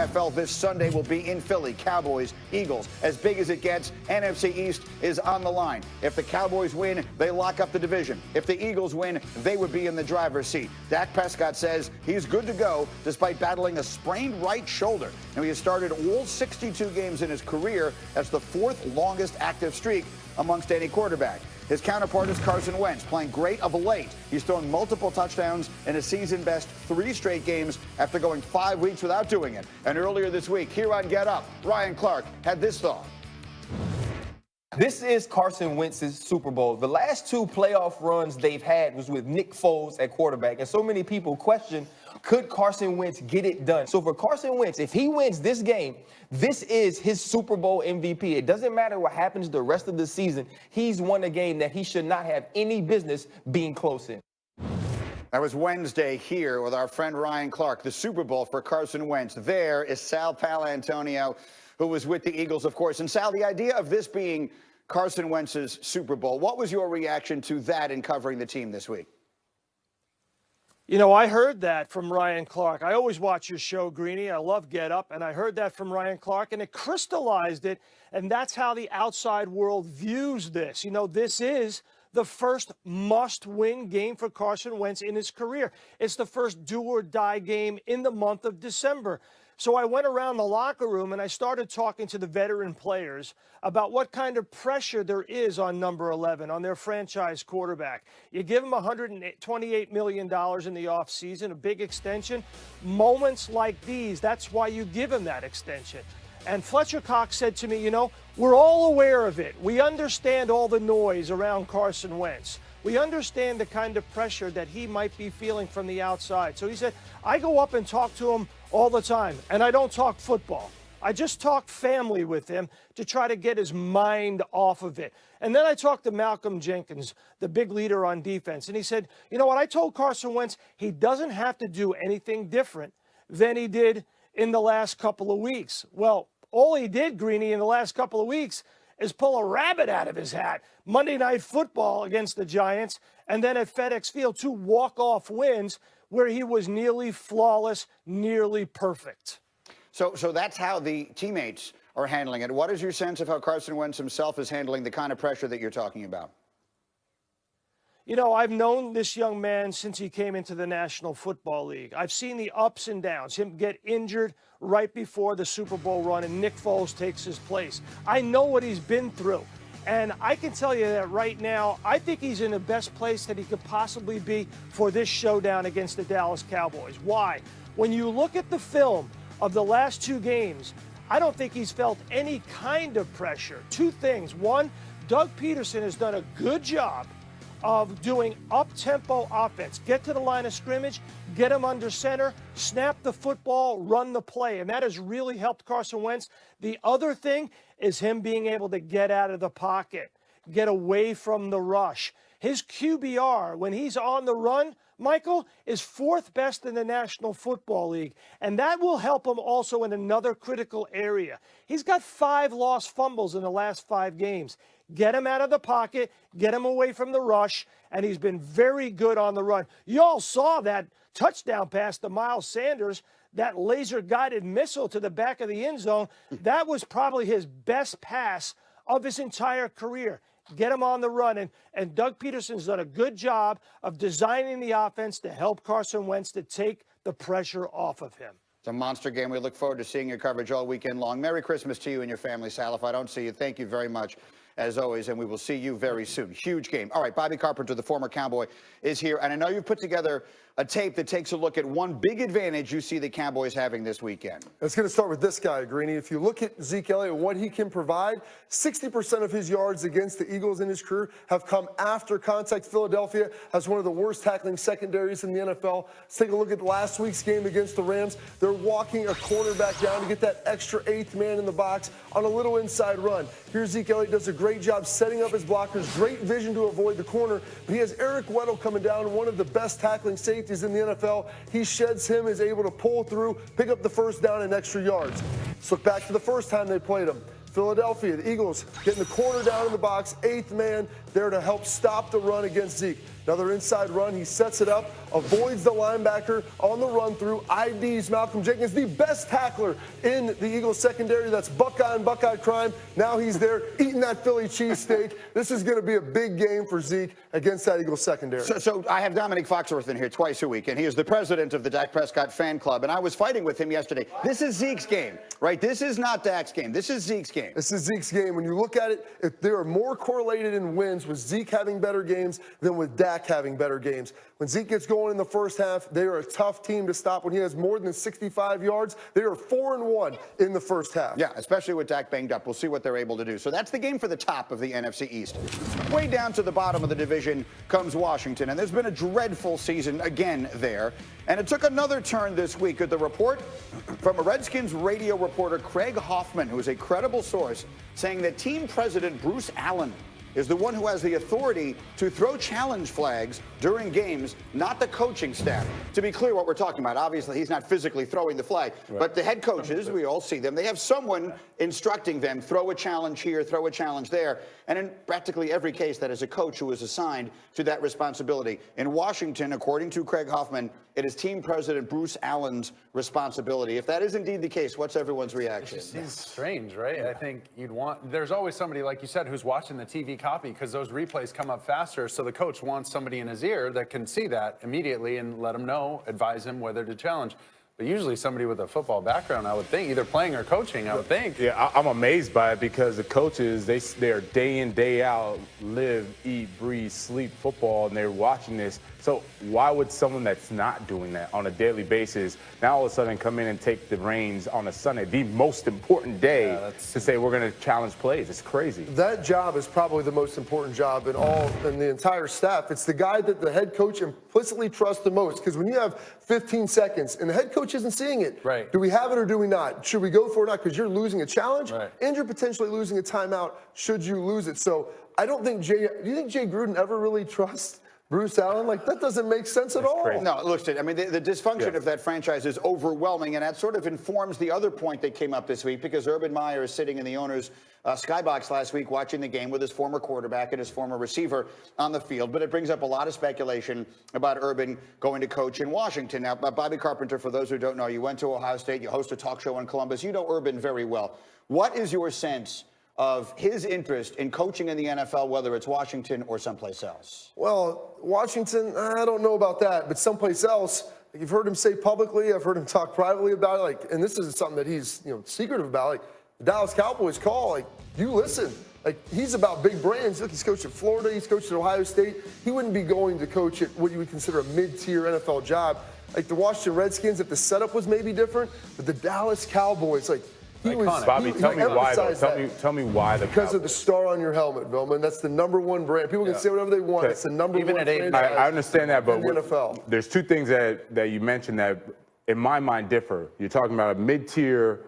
NFL this Sunday will be in Philly. Cowboys, Eagles, as big as it gets. NFC East is on the line. If the Cowboys win, they lock up the division. If the Eagles win, they would be in the driver's seat. Dak Prescott says he's good to go despite battling a sprained right shoulder. Now, he has started all 62 games in his career. That's the fourth longest active streak amongst any quarterback. His counterpart is Carson Wentz, playing great of late. He's thrown multiple touchdowns in a season-best 3 straight games after going 5 weeks without doing it. And earlier this week, here on Get Up, Ryan Clark had this thought. This is Carson Wentz's Super Bowl. The last 2 playoff runs they've had was with Nick Foles at quarterback. And so many people question, could Carson Wentz get it done? So for Carson Wentz, if he wins this game, this is his Super Bowl MVP. It doesn't matter what happens the rest of the season. He's won a game that he should not have any business being close in. That was Wednesday here with our friend Ryan Clark, the Super Bowl for Carson Wentz. There is Sal Paolantonio, who was with the Eagles, of course. And Sal, the idea of this being Carson Wentz's Super Bowl, what was your reaction to that in covering the team this week? You know, I heard that from Ryan Clark. I always watch your show, Greeny. I love Get Up, and I heard that from Ryan Clark, and it crystallized it, and that's how the outside world views this. You know, this is the first must-win game for Carson Wentz in his career. It's the first do-or-die game in the month of December. So I went around the locker room and I started talking to the veteran players about what kind of pressure there is on number 11, on their franchise quarterback. You give him $128 million in the offseason, a big extension. Moments like these, that's why you give him that extension. And Fletcher Cox said to me, you know, we're all aware of it. We understand all the noise around Carson Wentz. We understand the kind of pressure that he might be feeling from the outside. So he said, I go up and talk to him all the time, and I don't talk football. I just talk family with him to try to get his mind off of it. And then I talked to Malcolm Jenkins, the big leader on defense, and he said, you know what, I told Carson Wentz he doesn't have to do anything different than he did in the last couple of weeks. Well, all he did, Greeny, in the last couple of weeks is pull a rabbit out of his hat. Monday Night Football against the Giants, and then at FedEx Field, 2 walk-off wins where he was nearly flawless, nearly perfect. So that's how the teammates are handling it. What is your sense of how Carson Wentz himself is handling the kind of pressure that you're talking about? You know, I've known this young man since he came into the National Football League. I've seen the ups and downs, him get injured right before the Super Bowl run, and Nick Foles takes his place. I know what he's been through. And I can tell you that right now, I think he's in the best place that he could possibly be for this showdown against the Dallas Cowboys. Why? When you look at the film of the last 2 games, I don't think he's felt any kind of pressure. 2 things. One, Doug Peterson has done a good job of doing up-tempo offense. Get to the line of scrimmage, get him under center, snap the football, run the play. And that has really helped Carson Wentz. The other thing is him being able to get out of the pocket, get away from the rush. His QBR, when he's on the run, Michael, is 4th best in the National Football League. And that will help him also in another critical area. He's got 5 lost fumbles in the last 5 games. Get him out of the pocket, get him away from the rush, and he's been very good on the run. You all saw that touchdown pass to Miles Sanders, that laser-guided missile to the back of the end zone. That was probably his best pass of his entire career. Get him on the run, and Doug Peterson's done a good job of designing the offense to help Carson Wentz to take the pressure off of him. It's a monster game. We look forward to seeing your coverage all weekend long. Merry Christmas to you and your family, Sal. If I don't see you, thank you very much, as always, and we will see you very soon. Huge game. All right, Bobby Carpenter, the former Cowboy, is here, and I know you've put together a tape that takes a look at one big advantage you see the Cowboys having this weekend. It's going to start with this guy, Greeny. If you look at Zeke Elliott, what he can provide, 60% of his yards against the Eagles in his career have come after contact. Philadelphia has one of the worst tackling secondaries in the NFL. Let's take a look at last week's game against the Rams. They're walking a cornerback down to get that extra 8th man in the box on a little inside run. Here Zeke Elliott does a great job setting up his blockers, great vision to avoid the corner, but he has Eric Weddle coming down, one of the best tackling safeties in the NFL. He sheds him, is able to pull through, pick up the first down and extra yards. Let's look back to the first time they played him. Philadelphia, the Eagles getting the corner down in the box, 8th man there to help stop the run against Zeke. Another inside run. He sets it up, avoids the linebacker on the run through, IDs Malcolm Jenkins, the best tackler in the Eagles secondary. That's Buckeye and Buckeye crime. Now he's there eating that Philly cheesesteak. This is going to be a big game for Zeke against that Eagles secondary. So I have Dominic Foxworth in here twice a week, and he is the president of the Dak Prescott fan club, and I was fighting with him yesterday. This is Zeke's game, right? This is not Dak's game. This is Zeke's game. This is Zeke's game. When you look at it, if there are more correlated in wins with Zeke having better games than with Dak having better games. When Zeke gets going in the first half, they are a tough team to stop. When he has more than 65 yards, they are 4-1 in the first half. Yeah, especially with Dak banged up. We'll see what they're able to do. So that's the game for the top of the NFC East. Way down to the bottom of the division comes Washington, and there's been a dreadful season again there. And it took another turn this week with the report from a Redskins radio reporter, Craig Hoffman, who is a credible source, saying that team president Bruce Allen is the one who has the authority to throw challenge flags during games, not the coaching staff. To be clear what we're talking about, obviously he's not physically throwing the flag, but the head coaches, we all see them, they have someone instructing them, throw a challenge here, throw a challenge there. And in practically every case, that is a coach who is assigned to that responsibility. In Washington, according to Craig Hoffman, it is team president Bruce Allen's responsibility. If that is indeed the case, what's everyone's reaction? It seems strange, right? I think there's always somebody, like you said, who's watching the TV copy because those replays come up faster. So the coach wants somebody in his ear that can see that immediately and let him know, advise him whether to challenge. But usually somebody with a football background, I would think, either playing or coaching, I would think. Yeah, I'm amazed by it because the coaches, they're day in, day out, live, eat, breathe, sleep football, and they're watching this. So why would someone that's not doing that on a daily basis now all of a sudden come in and take the reins on a Sunday, the most important day, to say we're going to challenge plays? It's crazy. That job is probably the most important job in the entire staff. It's the guy that the head coach implicitly trusts the most, because when you have 15 seconds and the head coach isn't seeing it, right? Do we have it or do we not? Should we go for it or not? Because you're losing a challenge, right, and you're potentially losing a timeout should you lose it. So I don't think do you think Jay Gruden ever really trusts Bruce Allen? Like, that doesn't make sense at all. Crazy. No, look, I mean, the dysfunction of that franchise is overwhelming, and that sort of informs the other point that came up this week, because Urban Meyer is sitting in the owner's skybox last week watching the game with his former quarterback and his former receiver on the field. But it brings up a lot of speculation about Urban going to coach in Washington. Now, Bobby Carpenter, for those who don't know, you went to Ohio State, you host a talk show in Columbus. You know Urban very well. What is your sense of his interest in coaching in the NFL, whether it's Washington or someplace else? Well, Washington, I don't know about that, but someplace else, you've heard him say publicly, I've heard him talk privately about it, like, and this is something that he's, secretive about, like, the Dallas Cowboys call, like, you listen. Like, he's about big brands. Look, he's coached at Florida, he's coached at Ohio State. He wouldn't be going to coach at what you would consider a mid-tier NFL job. Like the Washington Redskins, if the setup was maybe different, but the Dallas Cowboys, like, Bobby, tell me why, though. Tell me why the Because of the star on your helmet, Billman. That's the #1 brand. People can say whatever they want. It's the #1 Even at franchise. I understand that, but in the NFL. There's two things that you mentioned that, in my mind, differ. You're talking about a mid-tier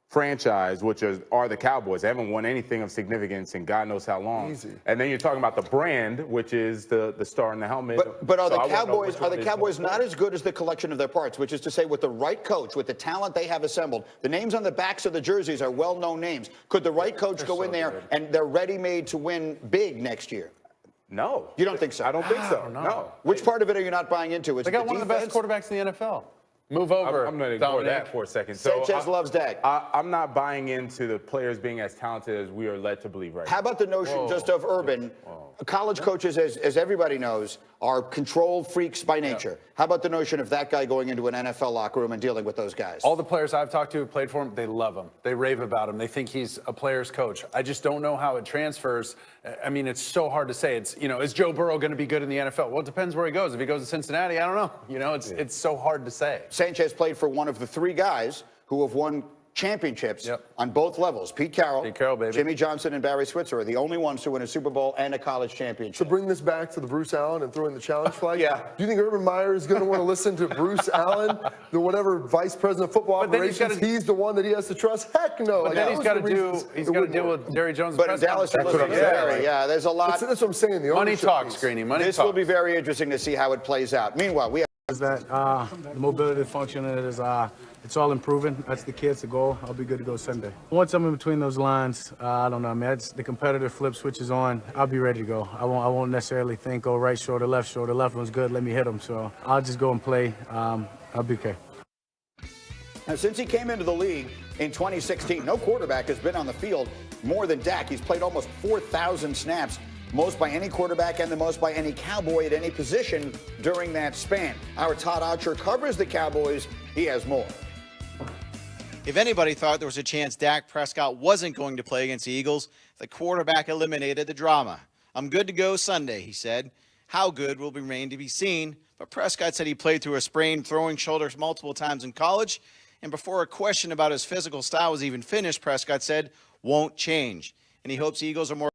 franchise, which are the Cowboys. They haven't won anything of significance in God knows how long. Easy. And then you're talking about the brand, which is the star in the helmet. But are So the Cowboys not as good as the collection of their parts? Which is to say, with the right coach, with the talent they have assembled, the names on the backs of the jerseys are well-known names. Could the right coach go in there and they're ready-made to win big next year? No. You don't think so? I don't think so. No. Which part of it are you not buying into? Is They it got the one of the best defense? quarterbacks in the NFL. Move over. I'm going to ignore that for a second. Sanchez loves Dak. I'm not buying into the players being as talented as we are led to believe right now. How about the notion just of Urban? College coaches, as everybody knows, are control freaks by nature. How about the notion of that guy going into an NFL locker room and dealing with those guys? All the players I've talked to who played for him, they love him. They rave about him. They think he's a player's coach. I just don't know how it transfers. I mean, it's so hard to say. It's, is Joe Burrow going to be good in the NFL? Well, it depends where he goes. If he goes to Cincinnati, I don't know. It's so hard to say. Sanchez played for one of the three guys who have won championships on both levels. Pete Carroll, baby. Jimmy Johnson, and Barry Switzer are the only ones who win a Super Bowl and a college championship. To bring this back to the Bruce Allen and throwing the challenge flag, Yeah. Do you think Urban Meyer is going to want to listen to Bruce Allen, the whatever vice president of football But then operations? He's the one that he has to trust? Heck no. But then he's got to deal with Jerry Jones. But in Dallas, That's what I'm saying. yeah, there's a lot. That's what I'm saying. The Money ownership talks, piece. Greeny. Money This talks. will be very interesting to see how it plays out. Meanwhile, we have Is that the mobility function is it's all improving. That's the key. It's the goal. I'll be good to go Sunday. Once I'm in between those lines, I don't know, man. It's the competitive flip switches on. I'll be ready to go. I won't necessarily think, oh, right shoulder, left one's good. Let me hit them. So I'll just go and play. I'll be okay. Now, since he came into the league in 2016, no quarterback has been on the field more than Dak. He's played almost 4,000 snaps, most by any quarterback and the most by any Cowboy at any position during that span. Our Todd Archer covers the Cowboys. He has more. If anybody thought there was a chance Dak Prescott wasn't going to play against the Eagles, the quarterback eliminated the drama. I'm good to go Sunday, he said. How good will remain to be seen, but Prescott said he played through a sprained throwing shoulder multiple times in college, and before a question about his physical style was even finished, Prescott said, won't change. And he hopes the Eagles are more